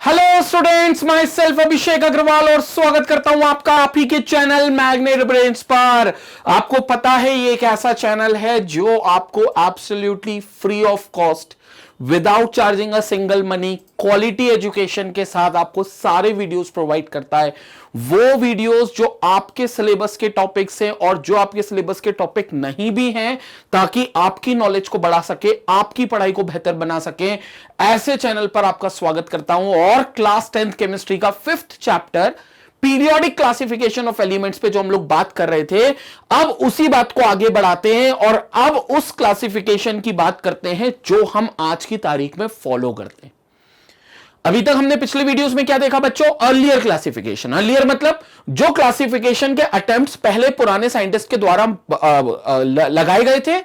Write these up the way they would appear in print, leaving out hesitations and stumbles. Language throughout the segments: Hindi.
हेलो स्टूडेंट्स, माई सेल्फ अभिषेक अग्रवाल और स्वागत करता हूं आपका आप ही के चैनल मैग्नेट ब्रेन्स पर। आपको पता है ये एक ऐसा चैनल है जो आपको absolutely free of cost, without charging a single money, quality education के साथ आपको सारे वीडियोस प्रोवाइड करता है। वो वीडियोस जो आपके सिलेबस के टॉपिक्स हैं और जो आपके सिलेबस के टॉपिक नहीं भी हैं, ताकि आपकी नॉलेज को बढ़ा सके, आपकी पढ़ाई को बेहतर बना सके, ऐसे चैनल पर आपका स्वागत करता हूं। और क्लास 10th केमिस्ट्री का 5th chapter periodic classification of elements पे जो हम लोग बात कर रहे थे, अब उसी बात को आगे बढ़ाते हैं और अब उस क्लासिफिकेशन की बात करते हैं जो हम आज की तारीख में फॉलो करते हैं। अभी तक हमने पिछले वीडियोस में क्या देखा बच्चों? Earlier classification. अर्लियर मतलब जो क्लासिफिकेशन के अटेम्प्ट्स पहले पुराने साइंटिस्ट के द्वारा लगाए गए थे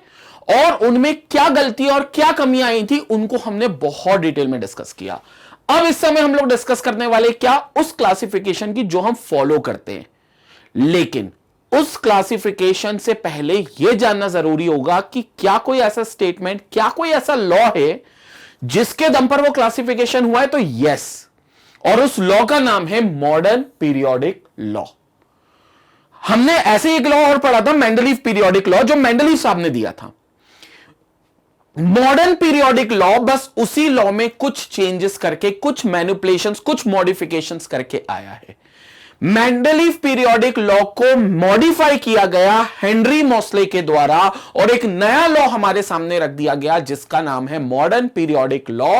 और उनमें क्या गलती और क्या कमियां आई थी, उनको हमने बहुत डिटेल में डिस्कस किया। अब इस समय हम लोग डिस्कस करने वाले क्या? उस क्लासिफिकेशन की जो हम फॉलो करते हैं। लेकिन उस क्लासिफिकेशन से पहले यह जानना जरूरी होगा कि क्या कोई ऐसा स्टेटमेंट, क्या कोई ऐसा लॉ है जिसके दम पर वो क्लासिफिकेशन हुआ है? तो यस, और उस लॉ का नाम है मॉडर्न पीरियोडिक लॉ। हमने ऐसे एक लॉ और पढ़ा था, मेंडलीव पीरियोडिक लॉ, जो मेंडलीव साहब ने दिया था। मॉडर्न पीरियोडिक लॉ बस उसी लॉ में कुछ चेंजेस करके, कुछ मैनिपुलेशंस, कुछ मॉडिफिकेशंस करके आया है। मेंडलीव पीरियोडिक लॉ को मॉडिफाई किया गया हेनरी मोसले के द्वारा और एक नया लॉ हमारे सामने रख दिया गया जिसका नाम है मॉडर्न पीरियोडिक लॉ।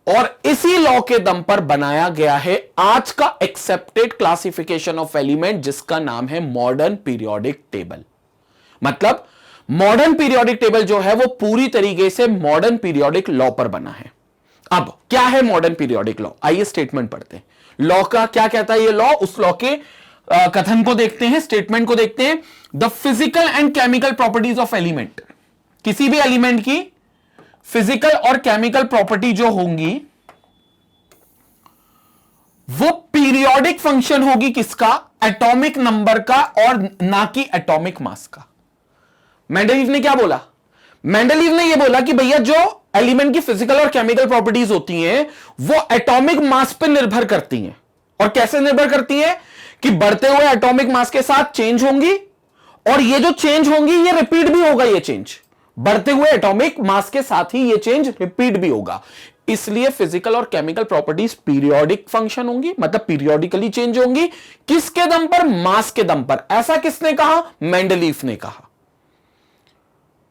और इसी लॉ के दम पर बनाया गया है आज का एक्सेप्टेड क्लासिफिकेशन ऑफ एलिमेंट जिसका नाम है मॉडर्न पीरियोडिक टेबल। मतलब मॉडर्न पीरियोडिक टेबल जो है वो पूरी तरीके से मॉडर्न पीरियोडिक लॉ पर बना है। अब क्या है मॉडर्न पीरियोडिक लॉ? आइए स्टेटमेंट पढ़ते हैं। लॉ का क्या कहता है ये लॉ? उस लॉ के कथन को देखते हैं, स्टेटमेंट को देखते हैं। The physical and chemical properties of element, किसी भी एलिमेंट की फिजिकल और केमिकल प्रॉपर्टी जो होंगी वो पीरियोडिक फंक्शन होगी किसका? एटॉमिक नंबर का, और ना कि एटॉमिक मास का। मेंडलीव ने क्या बोला? मेंडलीव ने यह बोला कि भैया जो एलिमेंट की फिजिकल और केमिकल प्रॉपर्टीज होती हैं वो एटॉमिक मास पर निर्भर करती हैं। और कैसे निर्भर करती हैं? कि बढ़ते हुए एटॉमिक मास के साथ चेंज होंगी, और ये जो चेंज होंगी ये रिपीट भी होगा। ये चेंज बढ़ते हुए एटॉमिक मास के साथ ही ये चेंज रिपीट भी होगा। इसलिए फिजिकल और केमिकल प्रॉपर्टीज पीरियोडिक फंक्शन होंगी, मतलब पीरियोडिकली चेंज होंगी। किसके दम पर? मास के दम पर। ऐसा किसने कहा? मेंडलीव ने कहा।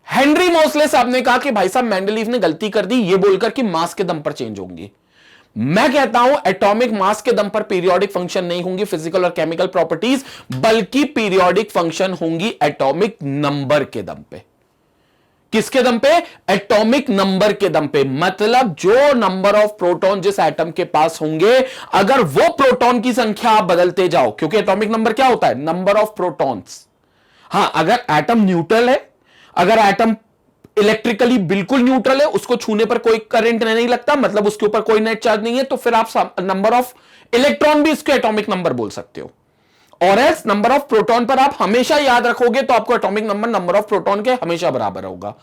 हेनरी मोसले साहब ने कहा कि भाई साहब मेंडलीव ने गलती कर दी ये बोलकर कि मास के दम पर चेंज होंगी। मैं कहता हूं एटॉमिक मास के दम पर पीरियोडिक फंक्शन नहीं होंगी फिजिकल और केमिकल प्रॉपर्टीज, बल्कि पीरियोडिक फंक्शन होंगी एटॉमिक नंबर के दम पे। किसके दम पे? एटॉमिक नंबर के दम पे। मतलब जो नंबर ऑफ प्रोटॉन जिस एटम के पास होंगे, अगर वो प्रोटॉन की संख्या आप बदलते जाओ, क्योंकि एटॉमिक नंबर क्या होता है? Number of protons. हां, अगर एटम न्यूट्रल है, अगर एटम इलेक्ट्रिकली बिल्कुल न्यूट्रल है, उसको छूने पर कोई करंट नहीं लगता, मतलब उसके ऊपर कोई नेट चार्ज नहीं है, तो फिर आप नंबर ऑफ इलेक्ट्रॉन भी इसके एटॉमिक नंबर बोल सकते हो। और एल्स नंबर ऑफ प्रोटॉन पर आप हमेशा याद रखोगे तो आपको एटॉमिक नंबर ऑफ प्रोटॉन के हमेशा बराबर होगा।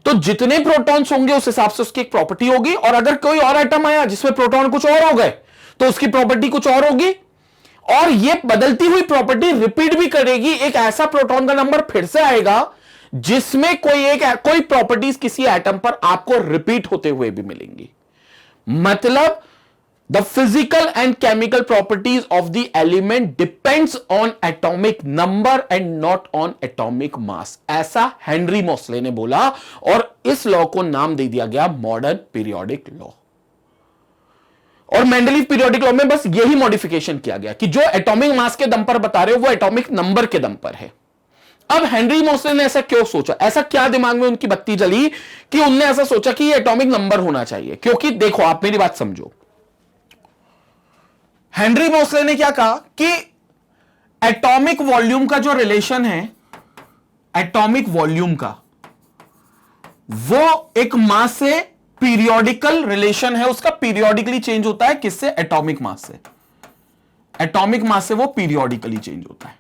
तो जितने प्रोटॉन्स होंगे उस हिसाब से उसकी एक प्रॉपर्टी होगी, और अगर कोई और एटम आया जिसमें प्रोटॉन कुछ और हो गए तो उसकी प्रॉपर्टी कुछ और होगी। और यह बदलती हुई प्रॉपर्टी रिपीट भी करेगी। एक ऐसा प्रोटॉन का नंबर फिर से आएगा जिसमें कोई प्रॉपर्टीज किसी एटम पर आपको रिपीट होते हुए भी मिलेंगी। मतलब the physical and chemical properties of the element depends on atomic number and not on atomic mass. ऐसा हेनरी मोसले ने बोला और इस लॉ को नाम दे दिया गया मॉडर्न पीरियोडिक लॉ। और मेंडलीव पीरियोडिक लॉ में बस यही मॉडिफिकेशन किया गया कि जो एटॉमिक मास के दम पर बता रहे हो वो एटॉमिक नंबर के दम पर है। अब हेनरी मोसले ने ऐसा क्यों सोचा? ऐसा क्या दिमाग में उनकी बत्ती जली कि उनने ऐसा सोचा कि ये एटॉमिक नंबर होना चाहिए? क्योंकि देखो, आप मेरी बात समझो। हेनरी मोसले ने क्या कहा कि एटॉमिक वॉल्यूम का जो रिलेशन है, एटॉमिक वॉल्यूम का, वो एक मास से पीरियोडिकल रिलेशन है उसका। पीरियोडिकली चेंज होता है किससे? एटॉमिक मास से। एटॉमिक मास से वो पीरियोडिकली चेंज होता है।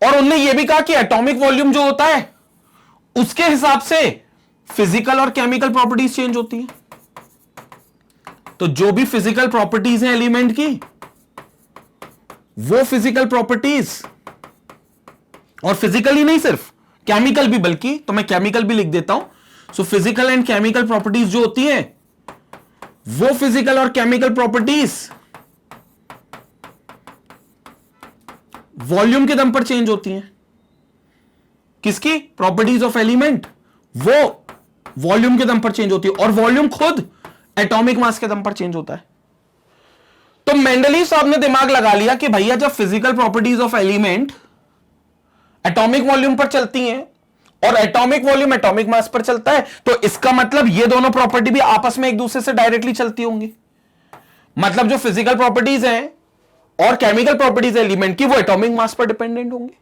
और उनने यह भी कहा कि एटॉमिक वॉल्यूम जो होता है उसके हिसाब से फिजिकल और केमिकल प्रॉपर्टीज चेंज होती हैं। तो जो भी फिजिकल प्रॉपर्टीज हैं एलिमेंट की, वो फिजिकल प्रॉपर्टीज, और फिजिकल ही नहीं सिर्फ केमिकल भी, बल्कि तो मैं केमिकल भी लिख देता हूं। So physical and chemical properties जो होती हैं, वो फिजिकल और केमिकल प्रॉपर्टीज वॉल्यूम के दम पर चेंज होती हैं। किसकी? प्रॉपर्टीज ऑफ एलिमेंट, वो वॉल्यूम के दम पर चेंज होती है, और वॉल्यूम खुद एटॉमिक मास के दम पर चेंज होता है। तो मेंडलीव साहब ने दिमाग लगा लिया कि भैया जब physical properties of element atomic volume पर चलती हैं और एटॉमिक वॉल्यूम एटॉमिक मास पर चलता है, तो इसका मतलब ये दोनों प्रॉपर्टी भी आपस में एक दूसरे से डायरेक्टली चलती होंगी। मतलब जो फिजिकल प्रॉपर्टीज हैं और केमिकल प्रॉपर्टीज एलिमेंट की, वो एटॉमिक मास पर डिपेंडेंट होंगी।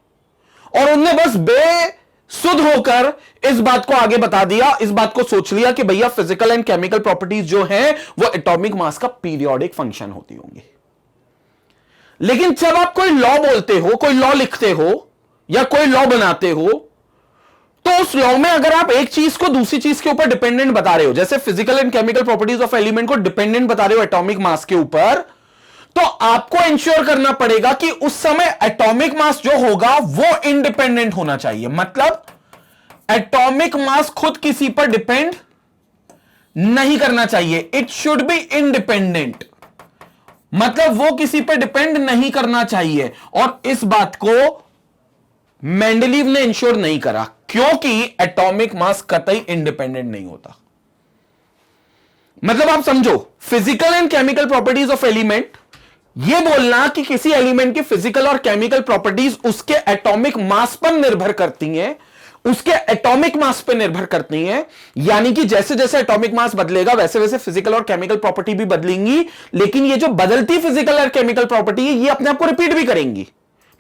और उनने बस बेसुध होकर इस बात को आगे बता दिया, इस बात को सोच लिया कि भैया फिजिकल एंड केमिकल प्रॉपर्टीज जो हैं वो एटॉमिक मास का पीरियोडिक फंक्शन होती होंगी। लेकिन जब आप कोई लॉ बोलते हो, कोई लॉ लिखते हो या कोई लॉ बनाते हो, तो उस लॉ में अगर आप एक चीज को दूसरी चीज के ऊपर डिपेंडेंट बता रहे हो, जैसे physical and chemical properties of element को डिपेंडेंट बता रहे हो एटॉमिक मास के ऊपर, तो आपको इंश्योर करना पड़ेगा कि उस समय एटॉमिक मास जो होगा वो इंडिपेंडेंट होना चाहिए। मतलब एटॉमिक मास खुद किसी पर डिपेंड नहीं करना चाहिए, इट शुड बी इंडिपेंडेंट। मतलब वो किसी पर डिपेंड नहीं करना चाहिए, और इस बात को मेंडलीव ने इंश्योर नहीं करा, क्योंकि एटॉमिक मास कतई इंडिपेंडेंट नहीं होता। मतलब आप समझो, physical and chemical properties of element, यह बोलना कि किसी एलिमेंट की फिजिकल और केमिकल प्रॉपर्टीज उसके एटॉमिक मास पर निर्भर करती हैं, उसके एटॉमिक मास पर निर्भर करती हैं, यानी कि जैसे जैसे एटॉमिक मास बदलेगा वैसे वैसे फिजिकल और केमिकल प्रॉपर्टी भी बदलेंगी, लेकिन ये जो बदलती फिजिकल और केमिकल प्रॉपर्टी है ये अपने आप को रिपीट भी करेंगी,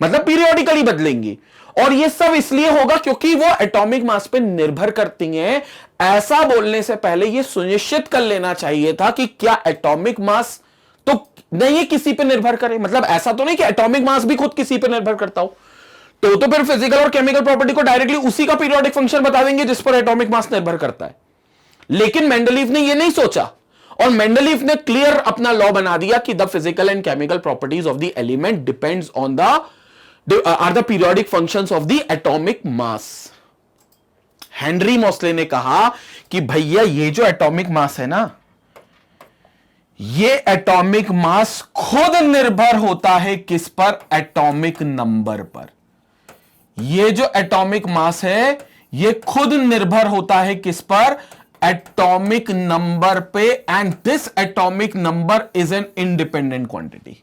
मतलब पीरियोडिकली बदलेंगी। और ये सब इसलिए होगा क्योंकि वो एटॉमिक मास पे निर्भर करती हैं। ऐसा बोलने से पहले ये सुनिश्चित कर लेना चाहिए था कि क्या एटॉमिक मास तो नहीं है किसी पे निर्भर करे, मतलब ऐसा तो नहीं कि एटॉमिक मास भी खुद किसी पे निर्भर करता हो, तो फिर फिजिकल और केमिकल प्रॉपर्टी को डायरेक्टली उसी का पीरियोडिक फंक्शन बता देंगे जिस पर एटॉमिक मास निर्भर करता है। लेकिन मेंडलीव ने ये नहीं सोचा, और मेंडलीव ने क्लियर अपना लॉ बना दिया कि the physical and chemical properties of the element depends on the are the periodic functions of the atomic mass। Henry Moseley ने कहा कि भैया ये जो एटॉमिक मास है ना, ये एटॉमिक मास खुद निर्भर होता है किस पर? एटॉमिक नंबर पर। ये जो एटॉमिक मास है ये खुद निर्भर होता है किस पर? एटॉमिक नंबर पे, and this atomic number is an independent quantity.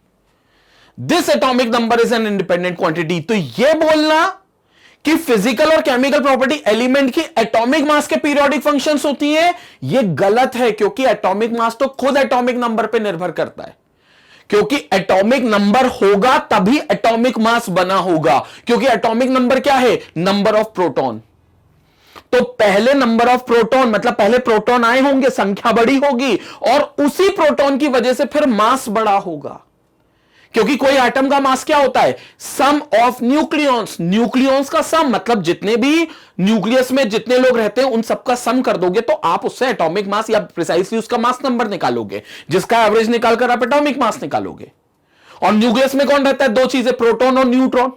This atomic number is an independent quantity. तो यह बोलना कि फिजिकल और केमिकल प्रॉपर्टी एलिमेंट की एटॉमिक मास के पीरियोडिक फंक्शंस होती हैं, यह गलत है, क्योंकि एटॉमिक मास तो खुद एटॉमिक नंबर पे निर्भर करता है। क्योंकि एटॉमिक नंबर होगा तभी एटॉमिक मास बना होगा, क्योंकि एटॉमिक नंबर क्या है? Number of proton. तो पहले नंबर ऑफ प्रोटॉन, मतलब पहले प्रोटॉन आए होंगे, संख्या बड़ी होगी, और उसी प्रोटॉन की वजह से फिर मास बड़ा होगा। क्योंकि कोई एटम का मास क्या होता है? सम ऑफ न्यूक्लियॉन्स। न्यूक्लियॉन्स का सम, मतलब जितने भी न्यूक्लियस में जितने लोग रहते हैं उन सबका सम कर दोगे तो आप उससे एटॉमिक मास या प्रिसाइसली उसका मास नंबर निकालोगे, जिसका एवरेज निकालकर आप एटॉमिक मास निकालोगे। और न्यूक्लियस में कौन रहता है? दो चीजें, प्रोटॉन और न्यूट्रॉन।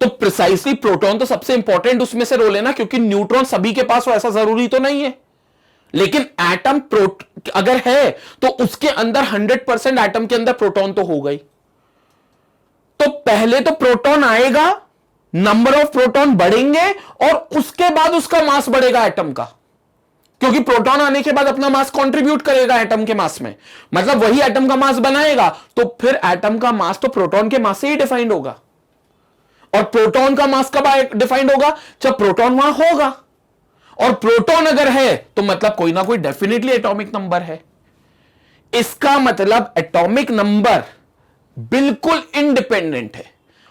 तो प्रिसाइसली प्रोटॉन तो सबसे इंपॉर्टेंट उसमें से रोल है ना, क्योंकि न्यूट्रॉन सभी के पास हो ऐसा जरूरी तो नहीं है। लेकिन एटम अगर है तो उसके अंदर 100% एटम के अंदर प्रोटॉन तो हो गई। तो पहले तो प्रोटॉन आएगा, नंबर ऑफ प्रोटॉन बढ़ेंगे, और उसके बाद उसका मास बढ़ेगा एटम का, क्योंकि प्रोटॉन आने के बाद अपना मास कंट्रीब्यूट करेगा एटम के मास में, मतलब वही एटम का मास बनाएगा। तो फिर एटम का मास तो प्रोटॉन के मास से ही डिफाइंड होगा। और प्रोटॉन का मास कब डिफाइंड होगा? जब प्रोटॉन वहां होगा। और प्रोटॉन अगर है तो मतलब कोई ना कोई डेफिनेटली एटॉमिक नंबर है। इसका मतलब एटॉमिक नंबर बिल्कुल इंडिपेंडेंट है,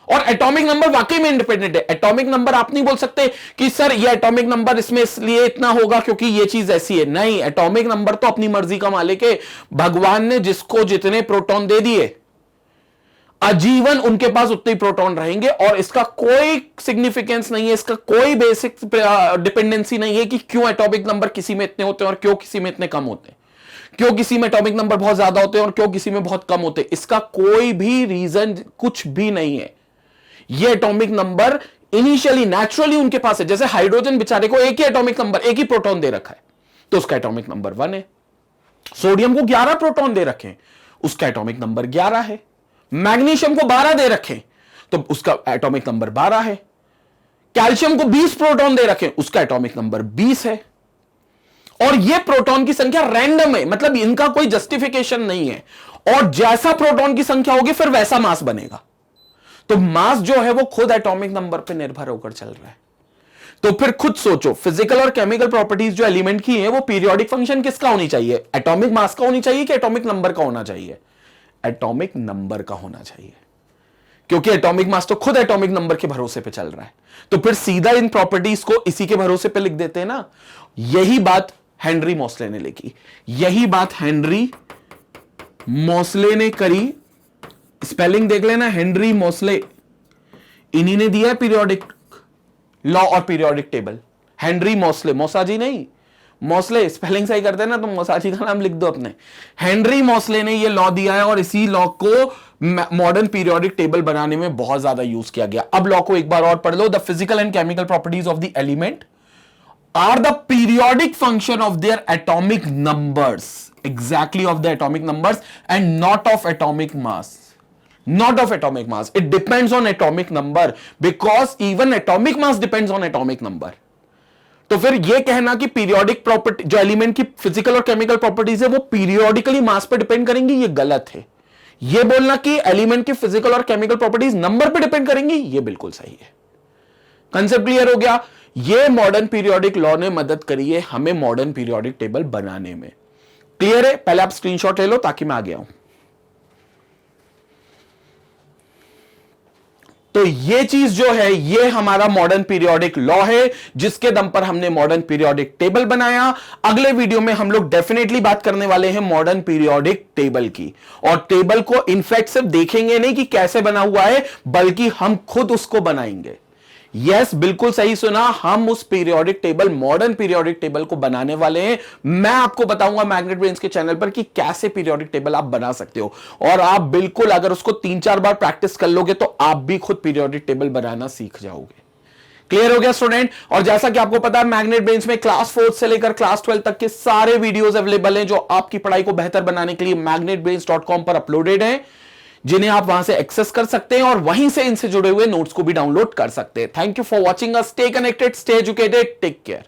और एटॉमिक नंबर वाकई में इंडिपेंडेंट है। एटॉमिक नंबर आप नहीं बोल सकते कि सर ये एटॉमिक नंबर इसमें इसलिए इतना होगा क्योंकि ये चीज ऐसी है। नहीं, एटॉमिक नंबर तो अपनी मर्जी का मालिक है। भगवान ने जिसको जितने प्रोटॉन दे दिए, आजीवन उनके पास उतने ही प्रोटॉन रहेंगे और इसका कोई सिग्निफिकेंस नहीं है, इसका कोई बेसिक डिपेंडेंसी नहीं है कि क्यों एटॉमिक नंबर किसी में इतने होते हैं और क्यों किसी में इतने कम होते हैं, क्यों किसी में एटॉमिक नंबर बहुत ज्यादा होते हैं और क्यों किसी में बहुत कम होते हैं। इसका कोई भी रीजन कुछ भी नहीं है। ये एटॉमिक नंबर इनिशियली नेचुरली उनके पास है। जैसे हाइड्रोजन बेचारे को एक ही एटॉमिक नंबर, एक ही प्रोटॉन दे रखा है तो उसका एटॉमिक नंबर 1 है। सोडियम को 11 प्रोटॉन दे रखे, उसका एटॉमिक नंबर 11 है। मैग्नीशियम को 12 दे रखे तो उसका एटॉमिक नंबर 12 है। कैल्शियम को 20 प्रोटॉन दे रखे, उसका एटॉमिक नंबर 20 है। और यह प्रोटॉन की संख्या रैंडम है, मतलब इनका कोई जस्टिफिकेशन नहीं है। और जैसा प्रोटॉन की संख्या होगी फिर वैसा मास बनेगा। तो मास जो है वो खुद एटॉमिक नंबर पर निर्भर होकर चल रहा है। तो फिर खुद सोचो, फिजिकल और केमिकल प्रॉपर्टीज जो एलिमेंट की है वो पीरियोडिक फंक्शन किसका होनी चाहिए? एटॉमिक मास का होनी चाहिए कि एटॉमिक नंबर का होना चाहिए? एटॉमिक नंबर का होना चाहिए, क्योंकि एटॉमिक मास तो खुद एटॉमिक नंबर के भरोसे पे चल रहा है। तो फिर सीधा इन प्रॉपर्टीज को इसी के भरोसे पे लिख देते हैं ना। यही बात हेनरी मोसले ने लिखी, यही बात हेनरी मोसले ने करी। स्पेलिंग देख लेना, हेनरी मोसले, इन्हीं ने दिया है पीरियोडिक लॉ और पीरियोडिक टेबल। हेनरी मोसले, मोसाजी नहीं, मोसले स्पेलिंग सही करते हैं ना तो मोसाजी का नाम लिख दो अपने। हेनरी मोसले ने ये लॉ दिया है और इसी लॉ को मॉडर्न पीरियोडिक टेबल बनाने में बहुत ज्यादा यूज किया गया। अब लॉ को एक बार और पढ़ लो। The physical and chemical properties of the element are the periodic function of their atomic numbers, exactly of the atomic numbers, and not of atomic mass. Not of atomic mass. It depends on atomic number because even atomic mass depends on atomic number. तो फिर यह कहना कि पीरियोडिक प्रॉपर्टी जो एलिमेंट की फिजिकल और केमिकल प्रॉपर्टीज है वो पीरियोडिकली मास पर डिपेंड करेंगी, ये गलत है। यह बोलना कि एलिमेंट की फिजिकल और केमिकल प्रॉपर्टीज नंबर पर डिपेंड करेंगी, यह बिल्कुल सही है। कंसेप्ट क्लियर हो गया? ये मॉडर्न पीरियोडिक लॉ ने मदद करी है हमें मॉडर्न पीरियोडिक टेबल बनाने में। क्लियर है? पहले आप स्क्रीनशॉट ले लो ताकि मैं आगे आऊं। तो ये चीज जो है ये हमारा मॉडर्न पीरियोडिक लॉ है जिसके दम पर हमने मॉडर्न पीरियोडिक टेबल बनाया। अगले वीडियो में हम लोग डेफिनेटली बात करने वाले हैं मॉडर्न पीरियोडिक टेबल की, और टेबल को इनफैक्ट सिर्फ देखेंगे नहीं कि कैसे बना हुआ है बल्कि हम खुद उसको बनाएंगे। यस, बिल्कुल सही सुना, हम उस periodic table modern periodic table को बनाने वाले हैं। मैं आपको बताऊंगा मैग्नेट ब्रेन्स के चैनल पर कि कैसे पीरियोडिक टेबल आप बना सकते हो, और आप बिल्कुल अगर उसको 3-4 बार प्रैक्टिस कर लोगे तो आप भी खुद पीरियोडिक टेबल बनाना सीख जाओगे। क्लियर हो गया स्टूडेंट? और जैसा कि आपको पता है मैग्नेट ब्रेन्स में क्लास 4 से लेकर क्लास 12 तक के सारे वीडियोस अवेलेबल हैं जो आपकी पढ़ाई को बेहतर बनाने के लिए magnetbrains.com पर अपलोडेड हैं, जिन्हें आप वहां से एक्सेस कर सकते हैं और वहीं से इनसे जुड़े हुए नोट्स को भी डाउनलोड कर सकते हैं। Thank you for watching us. Stay connected, stay educated, take care.